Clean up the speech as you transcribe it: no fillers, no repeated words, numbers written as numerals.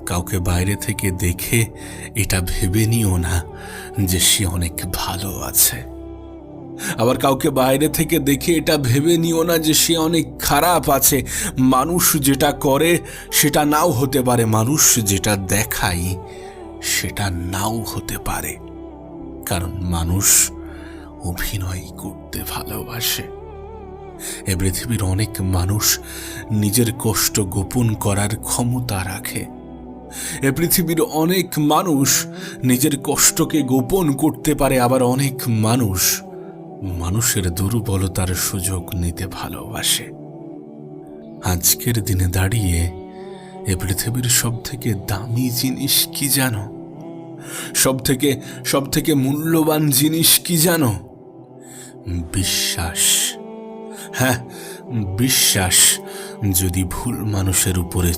কাউকে বাইরে থেকে দেখে এটা ভেবে নিও না যে সে অনেক ভালো আছে, আবার কাউকে বাইরে থেকে দেখে এটা ভেবে নিও না যে সে অনেক খারাপ আছে। মানুষ যেটা করে সেটা নাও হতে পারে, মানুষ যেটা দেখায় সেটা নাও হতে পারে, কারণ মানুষ অভিনয় করতে ভালোবাসে। এ পৃথিবীর অনেক মানুষ নিজের কষ্ট গোপন করার ক্ষমতা রাখে। এ পৃথিবীর অনেক মানুষ নিজের কষ্টকে গোপন করতে পারে, আবার অনেক মানুষ মানুষের দুর্বলতার সুযোগ নিতে ভালোবাসে। আজকের দিনে দাঁড়িয়ে এ পৃথিবীর সবথেকে দামি জিনিস কি জানো? সবথেকে মূল্যবান জিনিস কি জানো? বিশ্বাস। হ্যাঁ, বিশ্বাস। যদি ভুল মানুষের উপরে